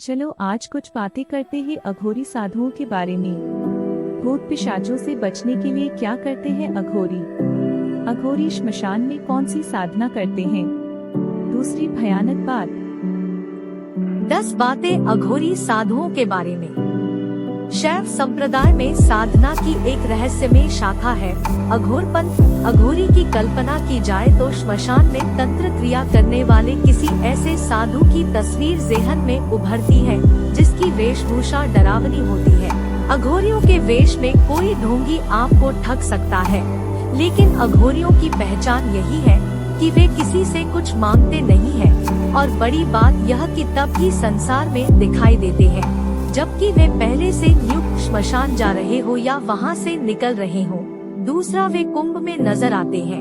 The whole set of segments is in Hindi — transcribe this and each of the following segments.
चलो आज कुछ बातें करते हैं अघोरी साधुओं के बारे में। भूत पिशाचों से बचने के लिए क्या करते हैं अघोरी? अघोरी श्मशान में कौन सी साधना करते हैं? दूसरी भयानक बात। 10 बातें अघोरी साधुओं के बारे में। शैव संप्रदाय में साधना की एक रहस्यमय शाखा है अघोरपंथ। अघोरी की कल्पना की जाए तो श्मशान में तंत्र क्रिया करने वाले किसी ऐसे साधु की तस्वीर ज़हन में उभरती है जिसकी वेशभूषा डरावनी होती है। अघोरियों के वेश में कोई ढोंगी आपको ठग सकता है, लेकिन अघोरियों की पहचान यही है कि वे किसी से कुछ मांगते नहीं हैं, और बड़ी बात यह कि तब ही संसार में दिखाई देते हैं जबकि वे पहले से नियुक्त श्मशान जा रहे हो या वहां से निकल रहे हो। दूसरा, वे कुंभ में नजर आते हैं।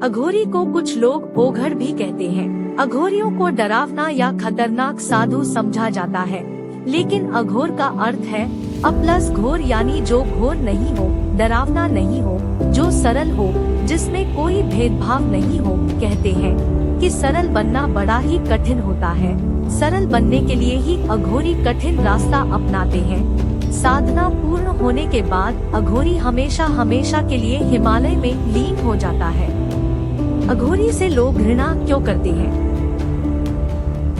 अघोरी को कुछ लोग ओघड़ भी कहते हैं। अघोरियों को डरावना या खतरनाक साधु समझा जाता है, लेकिन अघोर का अर्थ है अप्लस घोर, यानी जो घोर नहीं हो, डरावना नहीं हो, जो सरल हो, जिसमें कोई भेदभाव नहीं हो। कहते हैं कि सरल बनना बड़ा ही कठिन होता है। सरल बनने के लिए ही अघोरी कठिन रास्ता अपनाते हैं। साधना पूर्ण होने के बाद अघोरी हमेशा हमेशा के लिए हिमालय में लीन हो जाता है। अघोरी से लोग घृणा क्यों करते हैं?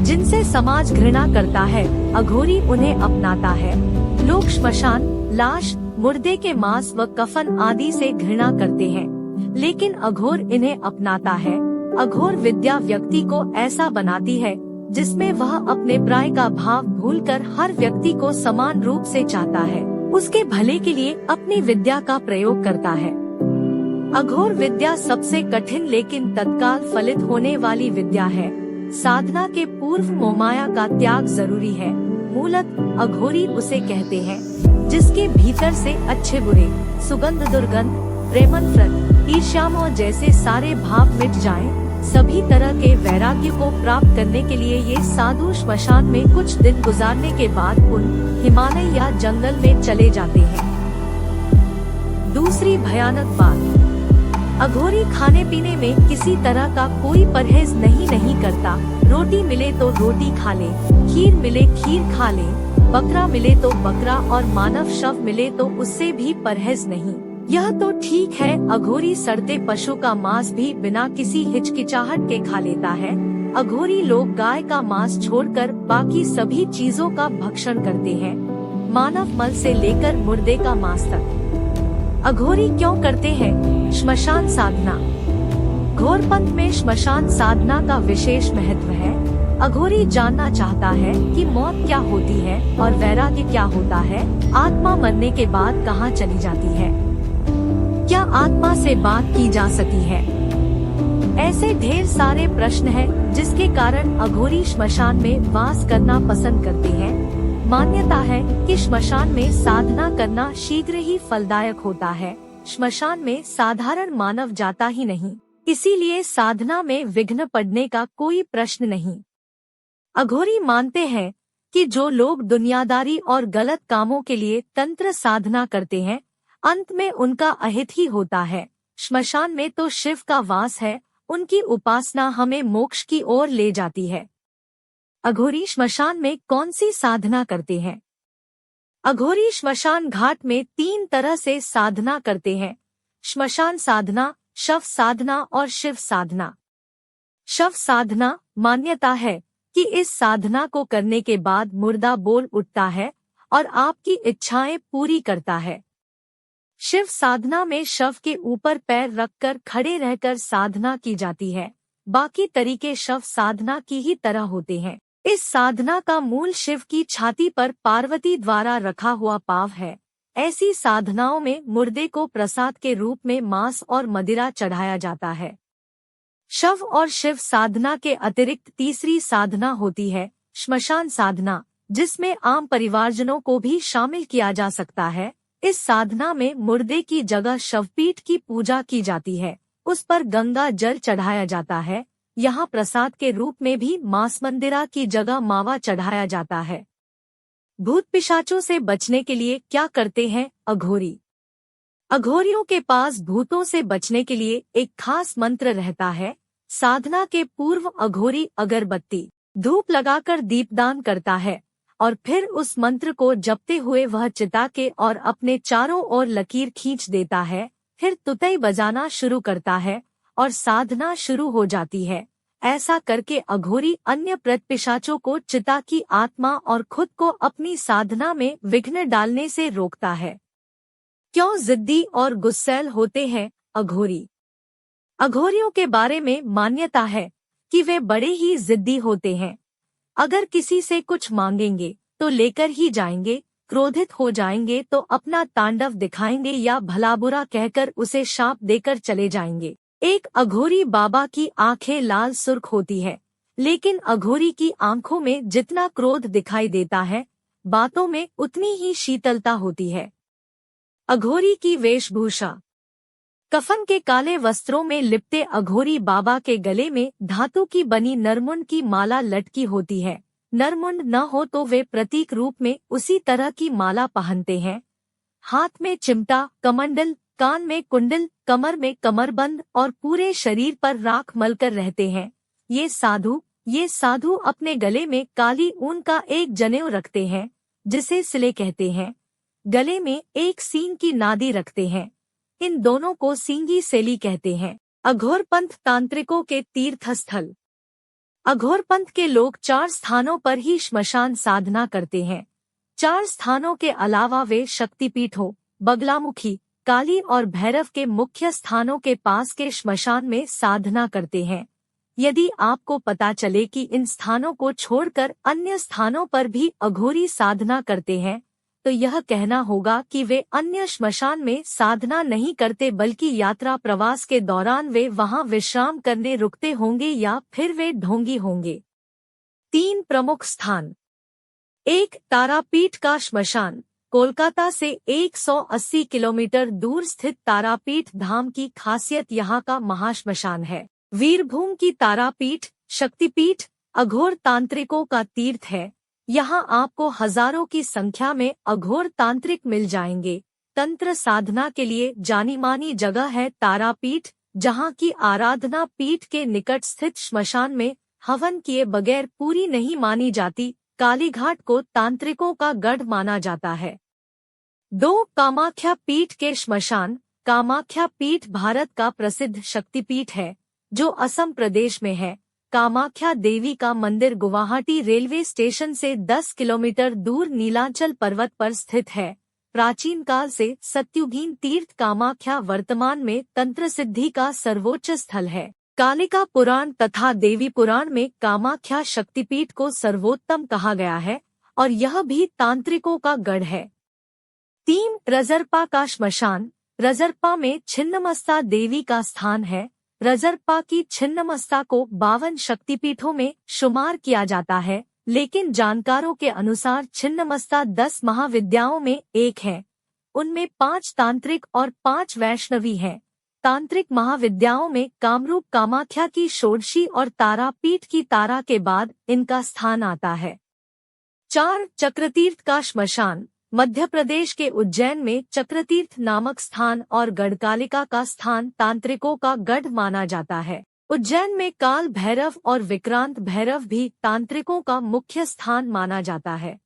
जिनसे समाज घृणा करता है, अघोरी उन्हें अपनाता है। लोग श्मशान, लाश, मुर्दे के मांस व कफन आदि से घृणा करते हैं, लेकिन अघोर इन्हें अपनाता है। अघोर विद्या व्यक्ति को ऐसा बनाती है जिसमें वह अपने प्राय का भाव भूलकर हर व्यक्ति को समान रूप से चाहता है, उसके भले के लिए अपनी विद्या का प्रयोग करता है। अघोर विद्या सबसे कठिन लेकिन तत्काल फलित होने वाली विद्या है। साधना के पूर्व मोहमाया का त्याग जरूरी है। मूलत अघोरी उसे कहते हैं जिसके भीतर से अच्छे बुरे, सुगंध दुर्गंध, प्रेमनफ्रत, ईर्ष्यामोह जैसे सारे भाव मिट जाएं। सभी तरह के वैराग्य को प्राप्त करने के लिए ये साधु श्मशान में कुछ दिन गुजारने के बाद उन हिमालय या जंगल में चले जाते हैं। दूसरी भयानक बात। अघोरी खाने पीने में किसी तरह का कोई परहेज नहीं करता। रोटी मिले तो रोटी खा ले, खीर मिले खीर खा ले, बकरा मिले तो बकरा, और मानव शव मिले तो उससे भी परहेज नहीं। यह तो ठीक है, अघोरी सड़ते पशु का मांस भी बिना किसी हिचकिचाहट के खा लेता है। अघोरी लोग गाय का मांस छोड़कर बाकी सभी चीजों का भक्षण करते हैं, मानव मल से लेकर मुर्दे का मांस तक। अघोरी क्यों करते हैं श्मशान साधना? घोरपंथ में श्मशान साधना का विशेष महत्व है। अघोरी जानना चाहता है कि मौत क्या होती है और वैराग्य क्या होता है। आत्मा मरने के बाद कहाँ चली जाती है? क्या आत्मा से बात की जा सकती है? ऐसे ढेर सारे प्रश्न हैं जिसके कारण अघोरी श्मशान में वास करना पसंद करते हैं। मान्यता है कि श्मशान में साधना करना शीघ्र ही फलदायक होता है। श्मशान में साधारण मानव जाता ही नहीं, इसीलिए साधना में विघ्न पड़ने का कोई प्रश्न नहीं। अघोरी मानते हैं कि जो लोग दुनियादारी और गलत कामों के लिए तंत्र साधना करते हैं, अंत में उनका अहित ही होता है। श्मशान में तो शिव का वास है, उनकी उपासना हमें मोक्ष की ओर ले जाती है। अघोरी श्मशान में कौन सी साधना करते हैं? अघोरी श्मशान घाट में 3 तरह से साधना करते हैं: श्मशान साधना, शव साधना और शिव साधना। शव साधना मान्यता है कि इस साधना को करने के बाद मुर्दा बोल उठता है और आपकी इच्छाएं पूरी करता है। शिव साधना में शव के ऊपर पैर रखकर खड़े रहकर साधना की जाती है। बाकी तरीके शव साधना की ही तरह होते हैं। इस साधना का मूल शिव की छाती पर पार्वती द्वारा रखा हुआ पाव है। ऐसी साधनाओं में मुर्दे को प्रसाद के रूप में मांस और मदिरा चढ़ाया जाता है। शव और शिव साधना के अतिरिक्त तीसरी साधना होती है श्मशान साधना, जिसमें आम परिवारजनों को भी शामिल किया जा सकता है। इस साधना में मुर्दे की जगह शवपीठ की पूजा की जाती है, उस पर गंगा जल चढ़ाया जाता है। यहाँ प्रसाद के रूप में भी मांस मंदिरा की जगह मावा चढ़ाया जाता है। भूत पिशाचों से बचने के लिए क्या करते हैं अघोरी? अघोरियों के पास भूतों से बचने के लिए एक खास मंत्र रहता है। साधना के पूर्व अघोरी अगरबत्ती, धूप लगाकर दीपदान करता है और फिर उस मंत्र को जपते हुए वह चिता के और अपने चारों ओर लकीर खींच देता है। फिर तुतई बजाना शुरू करता है और साधना शुरू हो जाती है। ऐसा करके अघोरी अन्य प्रेतपिशाचों को चिता की आत्मा और खुद को अपनी साधना में विघ्न डालने से रोकता है। क्यों जिद्दी और गुस्सैल होते हैं अघोरी? अघोरियों के बारे में मान्यता है कि वे बड़े ही जिद्दी होते हैं। अगर किसी से कुछ मांगेंगे तो लेकर ही जाएंगे, क्रोधित हो जाएंगे तो अपना तांडव दिखाएंगे या भला बुरा कहकर उसे शाप देकर चले जाएंगे। एक अघोरी बाबा की आंखें लाल सुर्ख होती है, लेकिन अघोरी की आंखों में जितना क्रोध दिखाई देता है, बातों में उतनी ही शीतलता होती है। अघोरी की वेशभूषा। कफन के काले वस्त्रों में लिपटे अघोरी बाबा के गले में धातु की बनी नरमुंड की माला लटकी होती है। नरमुंड न हो तो वे प्रतीक रूप में उसी तरह की माला पहनते हैं। हाथ में चिमटा, कमंडल, कान में कुंडल, कमर में कमरबंद और पूरे शरीर पर राख मलकर रहते हैं। ये साधु अपने गले में काली ऊन का एक जनेऊ रखते हैं, जिसे सिले कहते हैं। गले में एक सींग की नादी रखते हैं। इन दोनों को सींगी सेली कहते हैं। अघोरपंथ तांत्रिकों के तीर्थ स्थल। अघोरपंथ के लोग 4 स्थानों पर ही श्मशान साधना करते हैं। 4 स्थानों के अलावा वे शक्तिपीठों, बगलामुखी, काली और भैरव के मुख्य स्थानों के पास के श्मशान में साधना करते हैं। यदि आपको पता चले कि इन स्थानों को छोड़कर अन्य स्थानों पर भी अघोरी साधना करते हैं, तो यह कहना होगा कि वे अन्य श्मशान में साधना नहीं करते, बल्कि यात्रा प्रवास के दौरान वे वहां विश्राम करने रुकते होंगे या फिर वे ढोंगी होंगे। 3 प्रमुख स्थान। 1. तारापीठ का श्मशान। कोलकाता से 180 किलोमीटर दूर स्थित तारापीठ धाम की खासियत यहाँ का महाश्मशान है। वीरभूम की तारापीठ, शक्तिपीठ, अघोर तांत्रिकों का तीर्थ है। यहाँ आपको हजारों की संख्या में अघोर तांत्रिक मिल जाएंगे। तंत्र साधना के लिए जानी मानी जगह है तारापीठ, जहाँ की आराधना पीठ के निकट स्थित श्मशान में हवन किए बगैर पूरी नहीं मानी जाती। कालीघाट को तांत्रिकों का गढ़ माना जाता है। 2. कामाख्या पीठ के श्मशान। कामाख्या पीठ भारत का प्रसिद्ध शक्तिपीठ है, जो असम प्रदेश में है। कामाख्या देवी का मंदिर गुवाहाटी रेलवे स्टेशन से 10 किलोमीटर दूर नीलांचल पर्वत पर स्थित है। प्राचीन काल से सत्युगीन तीर्थ कामाख्या वर्तमान में तंत्र सिद्धि का सर्वोच्च स्थल है। कालिका पुराण तथा देवी पुराण में कामाख्या शक्तिपीठ को सर्वोत्तम कहा गया है और यह भी तांत्रिकों का गढ़ है। 3. रजरपा का श्मशान। रजरपा में छिन्नमस्ता देवी का स्थान है। रजरपा की छिन्नमस्ता को 52 शक्तिपीठों में शुमार किया जाता है, लेकिन जानकारों के अनुसार छिन्नमस्ता 10 महाविद्याओं में एक है। उनमें 5 तांत्रिक और 5 वैष्णवी हैं। तांत्रिक महाविद्याओं में कामरूप कामाख्या की षोडशी और तारापीठ की तारा के बाद इनका स्थान आता है। 4. चक्रतीर्थ का श्मशान। मध्य प्रदेश के उज्जैन में चक्रतीर्थ नामक स्थान और गढ़कालिका का स्थान तांत्रिकों का गढ़ माना जाता है। उज्जैन में काल भैरव और विक्रांत भैरव भी तांत्रिकों का मुख्य स्थान माना जाता है।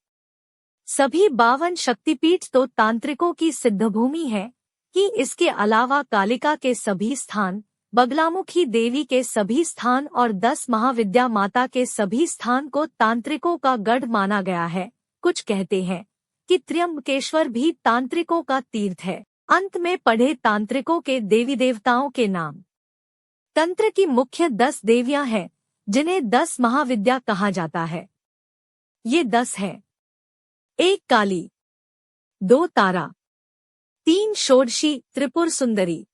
सभी 52 शक्तिपीठ तो तांत्रिकों की सिद्धभूमि है कि इसके अलावा कालिका के सभी स्थान, बगलामुखी देवी के सभी स्थान और 10 महाविद्या माता के सभी स्थान को तांत्रिकों का गढ़ माना गया है। कुछ कहते हैं कि त्र्यंबकेश्वर भी तांत्रिकों का तीर्थ है। अंत में पढ़े तांत्रिकों के देवी देवताओं के नाम। तंत्र की मुख्य 10 देवियां हैं, जिन्हें 10 महाविद्या कहा जाता है। ये 10 हैं। 1. काली, 2. तारा, 3. षोडशी त्रिपुर सुंदरी,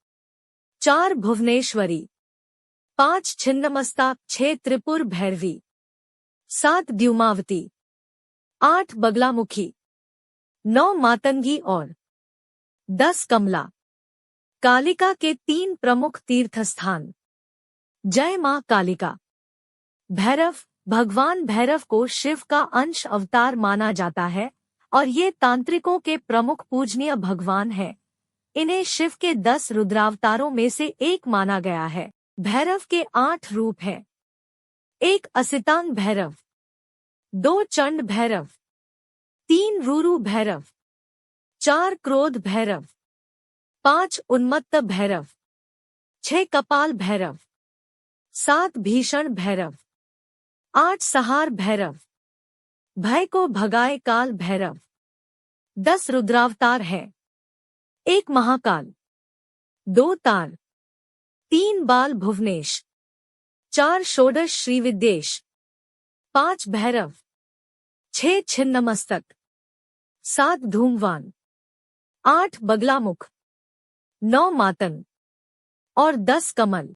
4. भुवनेश्वरी, 5. छिन्नमस्ता, 6. त्रिपुर भैरवी, 7. द्युमावती, 8. बगलामुखी, 9. मातंगी और 10. कमला। कालिका के 3 प्रमुख तीर्थ स्थान। जय मां कालिका। भैरव। भगवान भैरव को शिव का अंश अवतार माना जाता है और ये तांत्रिकों के प्रमुख पूजनीय भगवान हैं। इन्हें शिव के 10 रुद्रावतारों में से एक माना गया है। भैरव के 8 रूप हैं। 1 असितान भैरव, 2 चंड भैरव, 3 रूरू भैरव, 4 क्रोध भैरव, 5 उन्मत्त भैरव, 6 कपाल भैरव, 7 भीषण भैरव, 8 सहार भैरव, भय को भगाए काल भैरव, 10 रुद्रावतार है। 1 महाकाल, 2 तार, 3 बाल भुवनेश, 4 षोडश श्रीविद्येश, 5 भैरव, 6 छिन्नमस्तक, 7 धूमवान, 8 बगलामुख, 9 मातंग और 10 कमल।